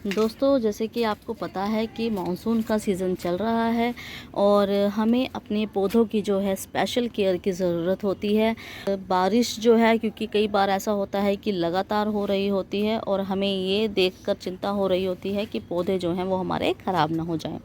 दोस्तों, जैसे कि आपको पता है कि मानसून का सीज़न चल रहा है और हमें अपने पौधों की जो है स्पेशल केयर की ज़रूरत होती है। बारिश जो है, क्योंकि कई बार ऐसा होता है कि लगातार हो रही होती है और हमें ये देखकर चिंता हो रही होती है कि पौधे जो हैं वो हमारे ख़राब ना हो जाएं।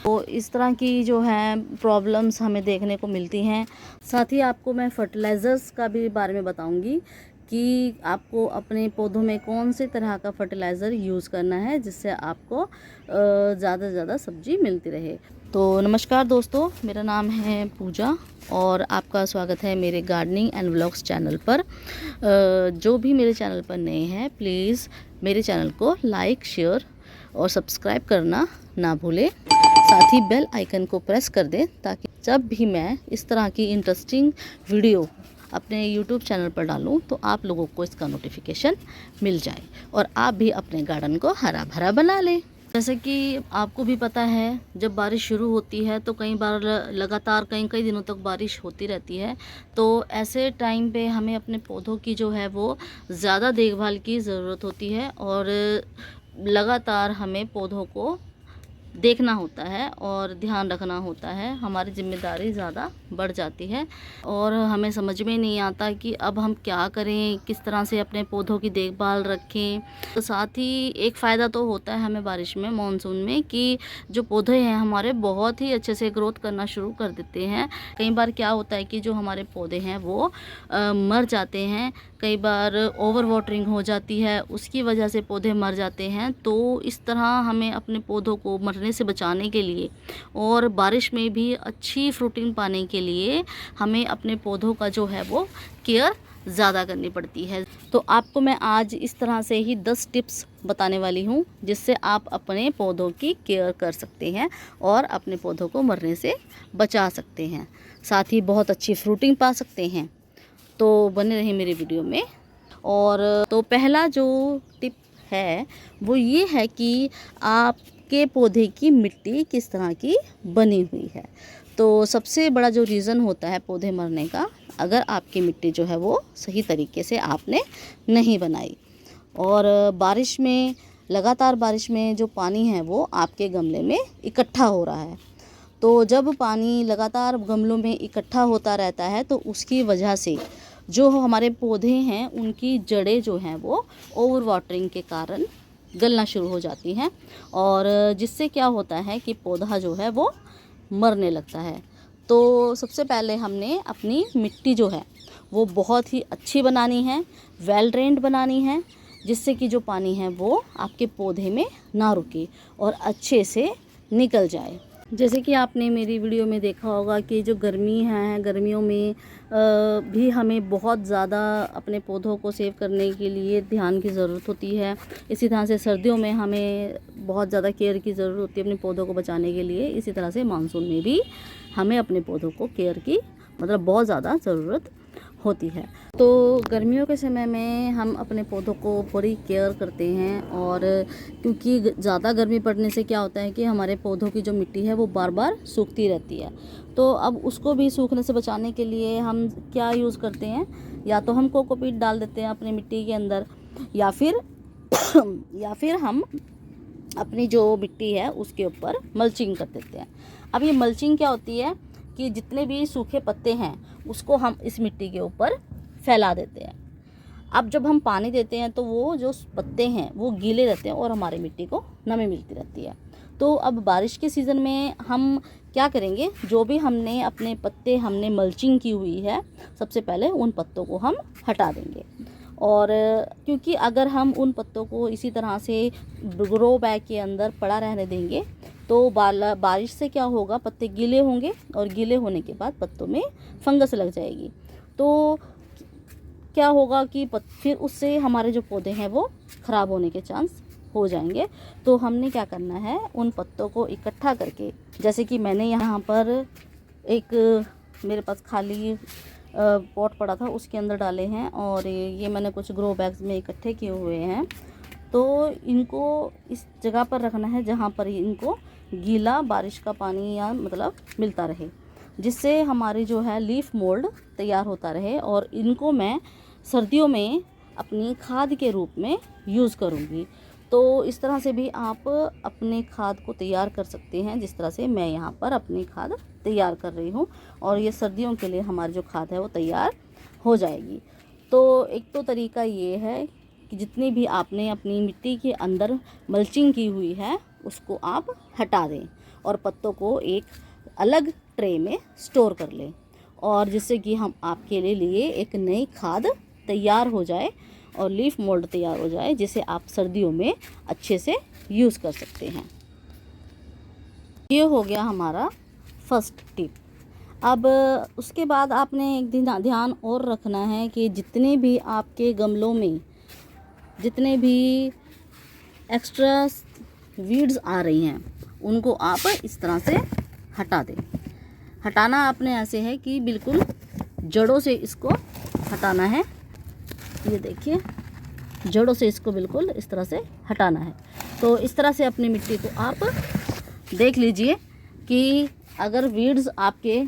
तो इस तरह की जो है प्रॉब्लम्स हमें देखने को मिलती हैं। साथ ही आपको मैं फर्टिलाइज़र्स का भी बारे में बताऊँगी कि आपको अपने पौधों में कौन से तरह का फर्टिलाइज़र यूज़ करना है जिससे आपको ज़्यादा से ज़्यादा सब्जी मिलती रहे। तो नमस्कार दोस्तों, मेरा नाम है पूजा और आपका स्वागत है मेरे गार्डनिंग एंड व्लॉग्स चैनल पर। जो भी मेरे चैनल पर नए हैं, प्लीज़ मेरे चैनल को लाइक, शेयर और सब्सक्राइब करना ना भूलें। साथ ही बेल आइकन को प्रेस कर दें ताकि जब भी मैं इस तरह की इंटरेस्टिंग वीडियो अपने YouTube चैनल पर डालूं तो आप लोगों को इसका नोटिफिकेशन मिल जाए और आप भी अपने गार्डन को हरा भरा बना लें। जैसे कि आपको भी पता है, जब बारिश शुरू होती है तो कई बार लगातार कई दिनों तक बारिश होती रहती है। तो ऐसे टाइम पे हमें अपने पौधों की जो है वो ज़्यादा देखभाल की ज़रूरत होती है और लगातार हमें पौधों को देखना होता है और ध्यान रखना होता है। हमारी ज़िम्मेदारी ज़्यादा बढ़ जाती है और हमें समझ में नहीं आता कि अब हम क्या करें, किस तरह से अपने पौधों की देखभाल रखें। तो साथ ही एक फ़ायदा तो होता है हमें बारिश में, मानसून में, कि जो पौधे हैं हमारे बहुत ही अच्छे से ग्रोथ करना शुरू कर देते हैं। कई बार क्या होता है कि जो हमारे पौधे हैं वो मर जाते हैं। कई बार ओवर वाटरिंग हो जाती है, उसकी वजह से पौधे मर जाते हैं। तो इस तरह हमें अपने पौधों को मरने से बचाने के लिए और बारिश में भी अच्छी फ्रूटिंग पाने के लिए हमें अपने पौधों का जो है वो केयर ज़्यादा करनी पड़ती है। तो आपको मैं आज इस तरह से ही 10 टिप्स बताने वाली हूँ जिससे आप अपने पौधों की केयर कर सकते हैं और अपने पौधों को मरने से बचा सकते हैं। साथ ही बहुत अच्छी फ्रूटिंग पा सकते हैं। तो बने रहिए मेरे वीडियो में। और तो पहला जो टिप है वो ये है कि आपके पौधे की मिट्टी किस तरह की बनी हुई है। तो सबसे बड़ा जो रीज़न होता है पौधे मरने का, अगर आपकी मिट्टी जो है वो सही तरीके से आपने नहीं बनाई और बारिश में, लगातार बारिश में जो पानी है वो आपके गमले में इकट्ठा हो रहा है। तो जब पानी लगातार गमलों में इकट्ठा होता रहता है तो उसकी वजह से जो हमारे पौधे हैं उनकी जड़ें जो हैं वो ओवर वाटरिंग के कारण गलना शुरू हो जाती हैं और जिससे क्या होता है कि पौधा जो है वो मरने लगता है। तो सबसे पहले हमने अपनी मिट्टी जो है वो बहुत ही अच्छी बनानी है, वेल ड्रेन्ड बनानी है, जिससे कि जो पानी है वो आपके पौधे में ना रुके और अच्छे से निकल जाए। जैसे कि आपने मेरी वीडियो में देखा होगा कि जो गर्मी है, गर्मियों में भी हमें बहुत ज़्यादा अपने पौधों को सेव करने के लिए ध्यान की ज़रूरत होती है। इसी तरह से सर्दियों में हमें बहुत ज़्यादा केयर की ज़रूरत होती है अपने पौधों को बचाने के लिए। इसी तरह से मानसून में भी हमें अपने पौधों को केयर की बहुत ज़्यादा ज़रूरत होती है। तो गर्मियों के समय में हम अपने पौधों को पूरी केयर करते हैं और क्योंकि ज़्यादा गर्मी पड़ने से क्या होता है कि हमारे पौधों की जो मिट्टी है वो बार बार सूखती रहती है। तो अब उसको भी सूखने से बचाने के लिए हम क्या यूज़ करते हैं, या तो हम कोकोपीट डाल देते हैं अपनी मिट्टी के अंदर या फिर हम अपनी जो मिट्टी है उसके ऊपर मल्चिंग कर देते हैं। अब ये मल्चिंग क्या होती है कि जितने भी सूखे पत्ते हैं उसको हम इस मिट्टी के ऊपर फैला देते हैं। अब जब हम पानी देते हैं तो वो जो पत्ते हैं वो गीले रहते हैं और हमारी मिट्टी को नमी मिलती रहती है। तो अब बारिश के सीज़न में हम क्या करेंगे, जो भी हमने अपने पत्ते हमने मल्चिंग की हुई है, सबसे पहले उन पत्तों को हम हटा देंगे। और क्योंकि अगर हम उन पत्तों को इसी तरह से ग्रो बैग के अंदर पड़ा रहने देंगे तो बारिश से क्या होगा, पत्ते गीले होंगे और गीले होने के बाद पत्तों में फंगस लग जाएगी। तो क्या होगा कि फिर उससे हमारे जो पौधे हैं वो ख़राब होने के चांस हो जाएंगे। तो हमने क्या करना है, उन पत्तों को इकट्ठा करके, जैसे कि मैंने यहाँ पर एक मेरे पास खाली पॉट पड़ा था उसके अंदर डाले हैं और ये मैंने कुछ ग्रो बैग्स में इकट्ठे किए हुए हैं। तो इनको इस जगह पर रखना है जहाँ पर इनको गीला बारिश का पानी या मिलता रहे, जिससे हमारी जो है लीफ मोल्ड तैयार होता रहे और इनको मैं सर्दियों में अपनी खाद के रूप में यूज़ करूँगी। तो इस तरह से भी आप अपने खाद को तैयार कर सकते हैं, जिस तरह से मैं यहाँ पर अपनी खाद तैयार कर रही हूँ, और ये सर्दियों के लिए हमारी जो खाद है वो तैयार हो जाएगी। तो एक तो तरीका ये है कि जितनी भी आपने अपनी मिट्टी के अंदर मल्चिंग की हुई है उसको आप हटा दें और पत्तों को एक अलग ट्रे में स्टोर कर लें, और जिससे कि हम आपके लिए एक नई खाद तैयार हो जाए और लीफ मोल्ड तैयार हो जाए, जिसे आप सर्दियों में अच्छे से यूज़ कर सकते हैं। ये हो गया हमारा फर्स्ट टिप। अब उसके बाद आपने एक दिन ध्यान और रखना है कि जितने भी आपके गमलों में जितने भी एक्स्ट्रा वीड्स आ रही हैं उनको आप इस तरह से हटा दें। हटाना आपने ऐसे है कि बिल्कुल जड़ों से इसको हटाना है। ये देखिए, जड़ों से इसको बिल्कुल इस तरह से हटाना है। तो इस तरह से अपनी मिट्टी को आप देख लीजिए कि अगर वीड्स आपके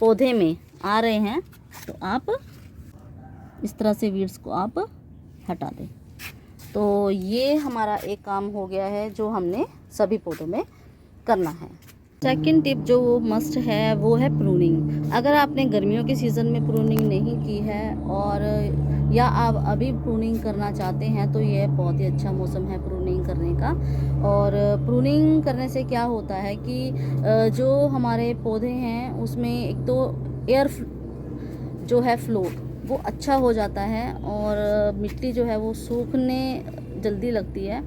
पौधे में आ रहे हैं तो आप इस तरह से वीड्स को आप हटा दें। तो ये हमारा एक काम हो गया है जो हमने सभी पौधों में करना है। सेकंड टिप जो मस्ट है वो है प्रूनिंग। अगर आपने गर्मियों के सीज़न में प्रूनिंग नहीं की है और या आप अभी प्रूनिंग करना चाहते हैं तो ये बहुत ही अच्छा मौसम है प्रूनिंग करने का। और प्रूनिंग करने से क्या होता है कि जो हमारे पौधे हैं उसमें एक तो एयर जो है फ्लो वो अच्छा हो जाता है और मिट्टी जो है वो सूखने जल्दी लगती है,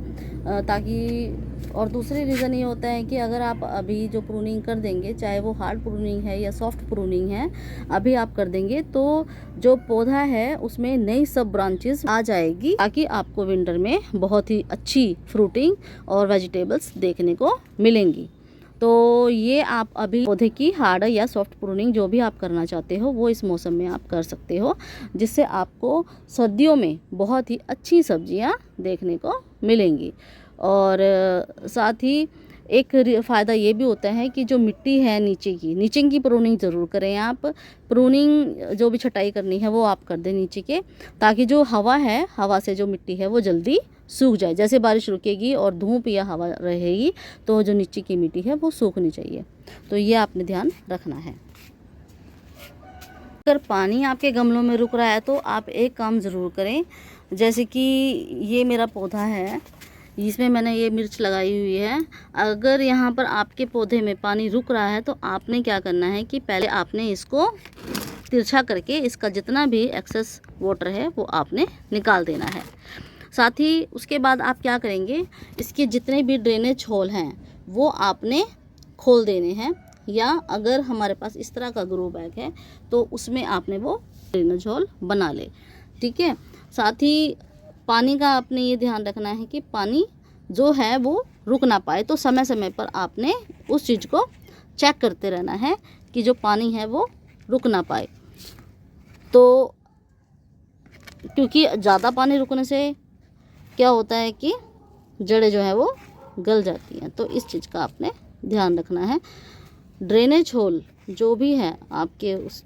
ताकि और दूसरी रीज़न ये होता है कि अगर आप अभी जो प्रूनिंग कर देंगे, चाहे वो हार्ड प्रूनिंग है या सॉफ्ट प्रूनिंग है, अभी आप कर देंगे तो जो पौधा है उसमें नई सब ब्रांचेस आ जाएगी, ताकि आपको विंटर में बहुत ही अच्छी फ्रूटिंग और वेजिटेबल्स देखने को मिलेंगी। तो ये आप अभी पौधे की हार्ड या सॉफ्ट प्रूनिंग जो भी आप करना चाहते हो वो इस मौसम में आप कर सकते हो, जिससे आपको सर्दियों में बहुत ही अच्छी सब्जियां देखने को मिलेंगी। और साथ ही एक फ़ायदा ये भी होता है कि जो मिट्टी है नीचे की प्रूनिंग ज़रूर करें आप। प्रूनिंग जो भी छटाई करनी है वो आप कर दें नीचे के, ताकि जो हवा है, हवा से जो मिट्टी है वो जल्दी सूख जाए। जैसे बारिश रुकेगी और धूप या हवा रहेगी तो जो नीचे की मिट्टी है वो सूखनी चाहिए। तो ये आपने ध्यान रखना है। अगर पानी आपके गमलों में रुक रहा है तो आप एक काम ज़रूर करें, जैसे कि ये मेरा पौधा है, इसमें मैंने ये मिर्च लगाई हुई है। अगर यहाँ पर आपके पौधे में पानी रुक रहा है तो आपने क्या करना है कि पहले आपने इसको तिरछा करके इसका जितना भी एक्सेस वाटर है वो आपने निकाल देना है। साथ ही उसके बाद आप क्या करेंगे, इसके जितने भी ड्रेनेज होल हैं वो आपने खोल देने हैं, या अगर हमारे पास इस तरह का ग्रो बैग है तो उसमें आपने वो ड्रेनेज होल बना ले। ठीक है। साथ ही पानी का आपने ये ध्यान रखना है कि पानी जो है वो रुक ना पाए, तो समय समय पर आपने उस चीज़ को चेक करते रहना है कि जो पानी है वो रुक ना पाए। तो क्योंकि ज़्यादा पानी रुकने से क्या होता है कि जड़ें जो है वो गल जाती हैं, तो इस चीज़ का आपने ध्यान रखना है। ड्रेनेज होल जो भी है आपके उस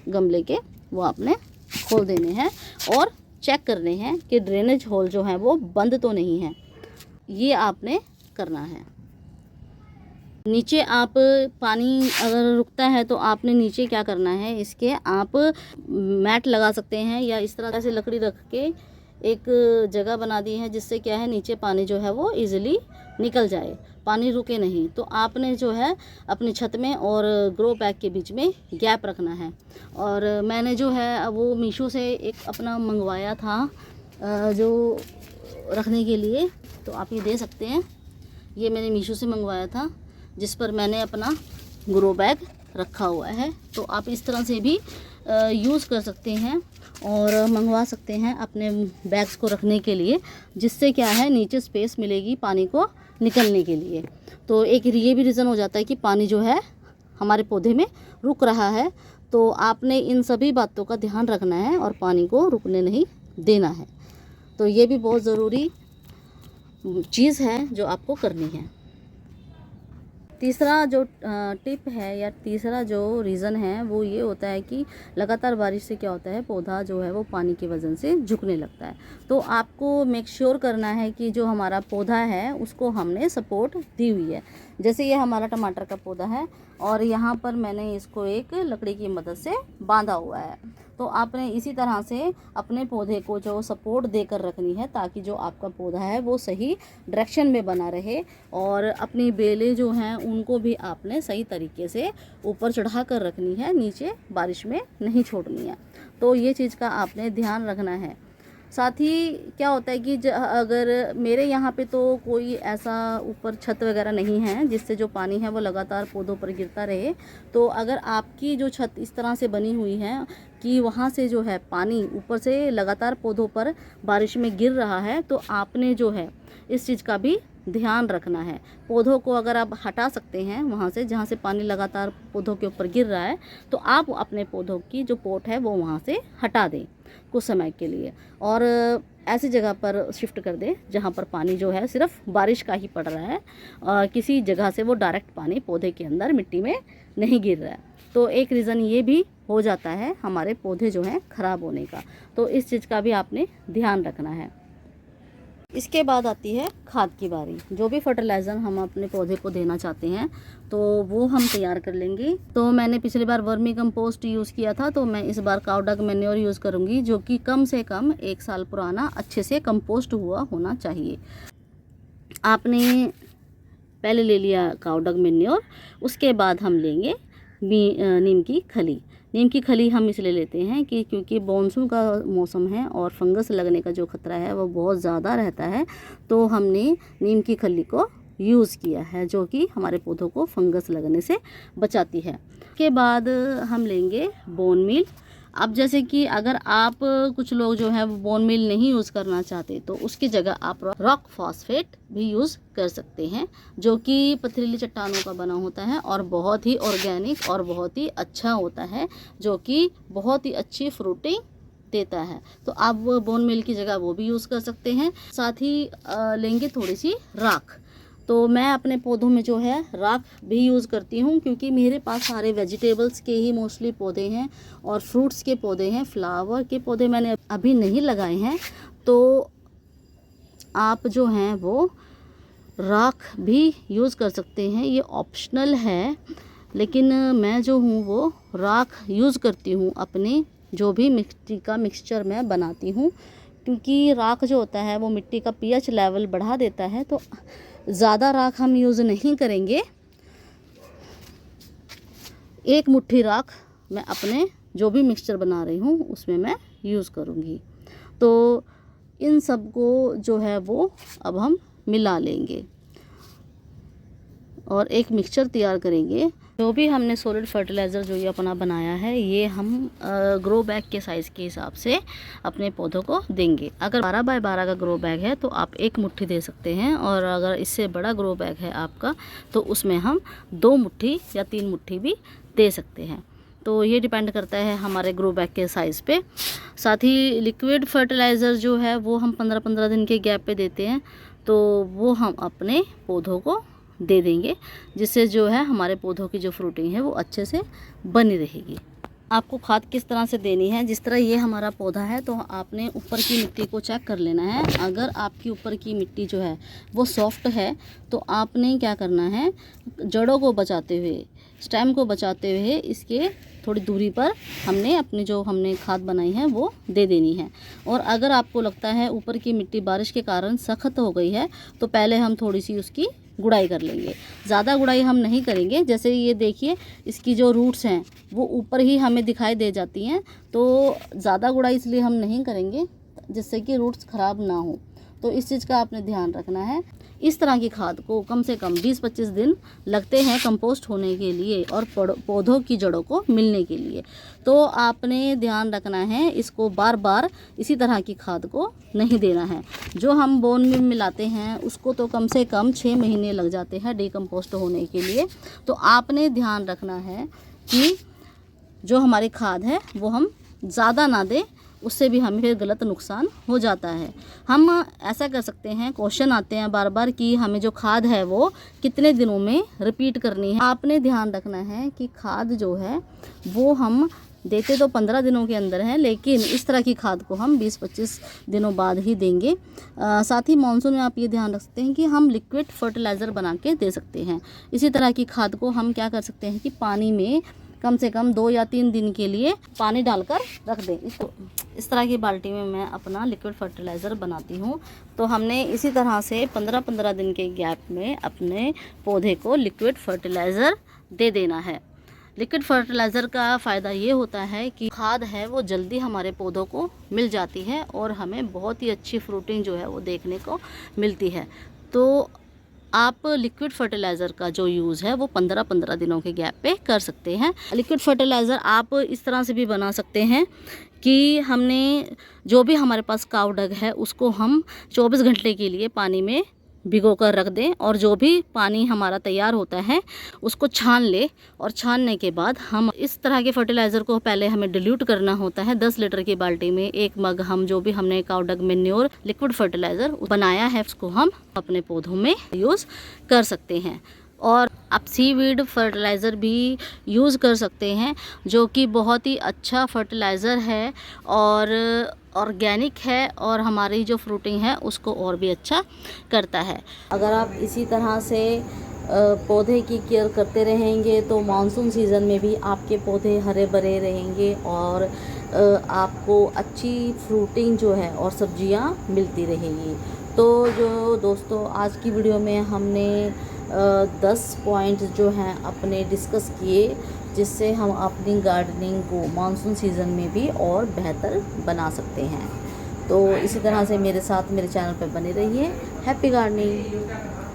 गमले के वो आपने खोल देने हैं और चेक करने हैं कि ड्रेनेज होल जो है वो बंद तो नहीं है, ये आपने करना है। नीचे आप पानी अगर रुकता है तो आपने नीचे क्या करना है, इसके आप मैट लगा सकते हैं, या इस तरह से लकड़ी रख के एक जगह बना दी है जिससे क्या है नीचे पानी जो है वो इजीली निकल जाए, पानी रुके नहीं। तो आपने जो है अपनी छत में और ग्रो बैग के बीच में गैप रखना है। और मैंने जो है वो मीशो से एक अपना मंगवाया था जो रखने के लिए, तो आप ये दे सकते हैं। ये मैंने मीशो से मंगवाया था जिस पर मैंने अपना ग्रो बैग रखा हुआ है। तो आप इस तरह से भी यूज़ कर सकते हैं और मंगवा सकते हैं अपने बैग्स को रखने के लिए, जिससे क्या है नीचे स्पेस मिलेगी पानी को निकलने के लिए। तो एक ये भी रीज़न हो जाता है कि पानी जो है हमारे पौधे में रुक रहा है, तो आपने इन सभी बातों का ध्यान रखना है और पानी को रुकने नहीं देना है। तो ये भी बहुत ज़रूरी चीज़ है जो आपको करनी है। तीसरा जो टिप है या तीसरा जो रीज़न है वो ये होता है कि लगातार बारिश से क्या होता है, पौधा जो है वो पानी की वजह से झुकने लगता है। तो आपको मेक श्योर करना है कि जो हमारा पौधा है उसको हमने सपोर्ट दी हुई है। जैसे ये हमारा टमाटर का पौधा है और यहाँ पर मैंने इसको एक लकड़ी की मदद से बांधा हुआ है। तो आपने इसी तरह से अपने पौधे को जो सपोर्ट देकर रखनी है ताकि जो आपका पौधा है वो सही डायरेक्शन में बना रहे, और अपनी बेलें जो हैं उनको भी आपने सही तरीके से ऊपर चढ़ा कर रखनी है, नीचे बारिश में नहीं छोड़नी है। तो ये चीज़ का आपने ध्यान रखना है। साथ ही क्या होता है कि अगर मेरे यहाँ पे तो कोई ऐसा ऊपर छत वगैरह नहीं है जिससे जो पानी है वो लगातार पौधों पर गिरता रहे। तो अगर आपकी जो छत इस तरह से बनी हुई है कि वहाँ से जो है पानी ऊपर से लगातार पौधों पर बारिश में गिर रहा है, तो आपने जो है इस चीज़ का भी ध्यान रखना है। पौधों को अगर आप हटा सकते हैं वहाँ से जहाँ से पानी लगातार पौधों के ऊपर गिर रहा है, तो आप अपने पौधों की जो पोट है वो वहाँ से हटा दें कुछ समय के लिए, और ऐसी जगह पर शिफ्ट कर दें जहाँ पर पानी जो है सिर्फ बारिश का ही पड़ रहा है, किसी जगह से वो डायरेक्ट पानी पौधे के अंदर मिट्टी में नहीं गिर रहा है। तो एक रीज़न ये भी हो जाता है हमारे पौधे जो हैं ख़राब होने का। तो इस चीज़ का भी आपने ध्यान रखना है। इसके बाद आती है खाद की बारी। जो भी फर्टिलाइज़र हम अपने पौधे को देना चाहते हैं तो वो हम तैयार कर लेंगे। तो मैंने पिछली बार वर्मी कंपोस्ट यूज़ किया था, तो मैं इस बार काऊ डंग मैन्योर यूज़ करूँगी, जो कि कम से कम 1 साल पुराना अच्छे से कंपोस्ट हुआ होना चाहिए। आपने पहले ले लिया काऊ डंग मैन्योर, उसके बाद हम लेंगे नीम की खली। नीम की खली हम इसलिए लेते हैं कि क्योंकि मानसून का मौसम है और फंगस लगने का जो खतरा है वो बहुत ज़्यादा रहता है। तो हमने नीम की खली को यूज़ किया है, जो कि हमारे पौधों को फंगस लगने से बचाती है। के बाद हम लेंगे बोन मील। अब जैसे कि अगर आप कुछ लोग जो है वो बोन मील नहीं यूज़ करना चाहते, तो उसकी जगह आप रॉक फॉस्फेट भी यूज़ कर सकते हैं, जो कि पथरीली चट्टानों का बना होता है और बहुत ही ऑर्गेनिक और बहुत ही अच्छा होता है, जो कि बहुत ही अच्छी फ्रूटिंग देता है। तो आप वो बोन मील की जगह वो भी यूज़ कर सकते हैं। साथ ही लेंगे थोड़ी सी राख। तो मैं अपने पौधों में जो है राख भी यूज़ करती हूँ, क्योंकि मेरे पास सारे वेजिटेबल्स के ही मोस्टली पौधे हैं और फ्रूट्स के पौधे हैं। फ्लावर के पौधे मैंने अभी नहीं लगाए हैं। तो आप जो हैं वो राख भी यूज़ कर सकते हैं, ये ऑप्शनल है, लेकिन मैं जो हूँ वो राख यूज़ करती हूँ अपने जो भी मिट्टी का मिक्सचर मैं बनाती हूँ, क्योंकि राख जो होता है वो मिट्टी का पीएच लेवल बढ़ा देता है। तो ज़्यादा राख हम यूज़ नहीं करेंगे। 1 मुट्ठी राख मैं अपने जो भी मिक्सचर बना रही हूँ उसमें मैं यूज़ करूँगी। तो इन सब को जो है वो अब हम मिला लेंगे और एक मिक्सचर तैयार करेंगे। जो भी हमने सॉलिड फर्टिलाइज़र जो ये अपना बनाया है, ये हम ग्रो बैग के साइज़ के हिसाब से अपने पौधों को देंगे। अगर 12 बाय 12 का ग्रो बैग है तो आप 1 मुट्ठी दे सकते हैं, और अगर इससे बड़ा ग्रो बैग है आपका तो उसमें हम 2 मुट्ठी या 3 मुट्ठी भी दे सकते हैं। तो ये डिपेंड करता है हमारे ग्रो बैग के साइज़ पे। साथ ही लिक्विड फर्टिलाइज़र जो है वो हम 15-15 दिन के गैप पे देते हैं, तो वो हम अपने पौधों को दे देंगे, जिससे जो है हमारे पौधों की जो फ्रूटिंग है वो अच्छे से बनी रहेगी। आपको खाद किस तरह से देनी है, जिस तरह ये हमारा पौधा है तो आपने ऊपर की मिट्टी को चेक कर लेना है। अगर आपकी ऊपर की मिट्टी जो है वो सॉफ्ट है तो आपने क्या करना है, जड़ों को बचाते हुए, स्टेम को बचाते हुए इसके थोड़ी दूरी पर हमने खाद बनाई है वो दे देनी है। और अगर आपको लगता है ऊपर की मिट्टी बारिश के कारण सख्त हो गई है तो पहले हम थोड़ी सी उसकी गुड़ाई कर लेंगे। ज़्यादा गुड़ाई हम नहीं करेंगे। जैसे ये देखिए इसकी जो रूट्स हैं वो ऊपर ही हमें दिखाई दे जाती हैं, तो ज़्यादा गुड़ाई इसलिए हम नहीं करेंगे जिससे कि रूट्स ख़राब ना हो। तो इस चीज़ का आपने ध्यान रखना है। इस तरह की खाद को कम से कम 20-25 दिन लगते हैं कंपोस्ट होने के लिए और पौधों की जड़ों को मिलने के लिए। तो आपने ध्यान रखना है, इसको बार बार इसी तरह की खाद को नहीं देना है। जो हम बोन में मिलाते हैं उसको तो कम से कम 6 महीने लग जाते हैं डिकम्पोस्ट होने के लिए। तो आपने ध्यान रखना है कि जो हमारी खाद है वो हम ज़्यादा ना दें, उससे भी हमें फिर गलत नुकसान हो जाता है। हम ऐसा कर सकते हैं, क्वेश्चन आते हैं बार बार कि हमें जो खाद है वो कितने दिनों में रिपीट करनी है। आपने ध्यान रखना है कि खाद जो है वो हम देते तो 15 दिनों के अंदर हैं, लेकिन इस तरह की खाद को हम 20-25 दिनों बाद ही देंगे। साथ ही मानसून में आप ये ध्यान रख सकते हैं कि हम लिक्विड फर्टिलाइज़र बना के दे सकते हैं। इसी तरह की खाद को हम क्या कर सकते हैं कि पानी में कम से कम 2 या 3 दिन के लिए पानी डालकर रख दें। इसको इस तरह की बाल्टी में मैं अपना लिक्विड फर्टिलाइज़र बनाती हूँ। तो हमने इसी तरह से 15-15 दिन के गैप में अपने पौधे को लिक्विड फर्टिलाइज़र दे देना है। लिक्विड फर्टिलाइज़र का फ़ायदा ये होता है कि खाद है वो जल्दी हमारे पौधों को मिल जाती है और हमें बहुत ही अच्छी फ्रूटिंग जो है वो देखने को मिलती है। तो आप लिक्विड फर्टिलाइज़र का जो यूज़ है वो 15-15 दिनों के गैप पे कर सकते हैं। लिक्विड फर्टिलाइज़र आप इस तरह से भी बना सकते हैं कि हमने जो भी हमारे पास काव डंग है उसको हम 24 घंटे के लिए पानी में भिगो कर रख दें और जो भी पानी हमारा तैयार होता है उसको छान ले, और छानने के बाद हम इस तरह के फर्टिलाइज़र को पहले हमें डिल्यूट करना होता है। 10 लीटर की बाल्टी में 1 मग हम जो भी हमने काव डंग मैन्योर लिक्विड फर्टिलाइज़र बनाया है उसको हम अपने पौधों में यूज़ कर सकते हैं। और आप सीवीड फर्टिलाइज़र भी यूज़ कर सकते हैं जो कि बहुत ही अच्छा फर्टिलाइज़र है और ऑर्गेनिक है और हमारी जो फ्रूटिंग है उसको और भी अच्छा करता है। अगर आप इसी तरह से पौधे की केयर करते रहेंगे तो मानसून सीज़न में भी आपके पौधे हरे भरे रहेंगे और आपको अच्छी फ्रूटिंग जो है और सब्जियां मिलती रहेंगी। तो जो दोस्तों आज की वीडियो में हमने 10 पॉइंट्स जो हैं अपने डिस्कस किए जिससे हम अपनी गार्डनिंग को मानसून सीज़न में भी और बेहतर बना सकते हैं। तो इसी तरह से मेरे साथ मेरे चैनल पर बने रहिए। Happy gardening.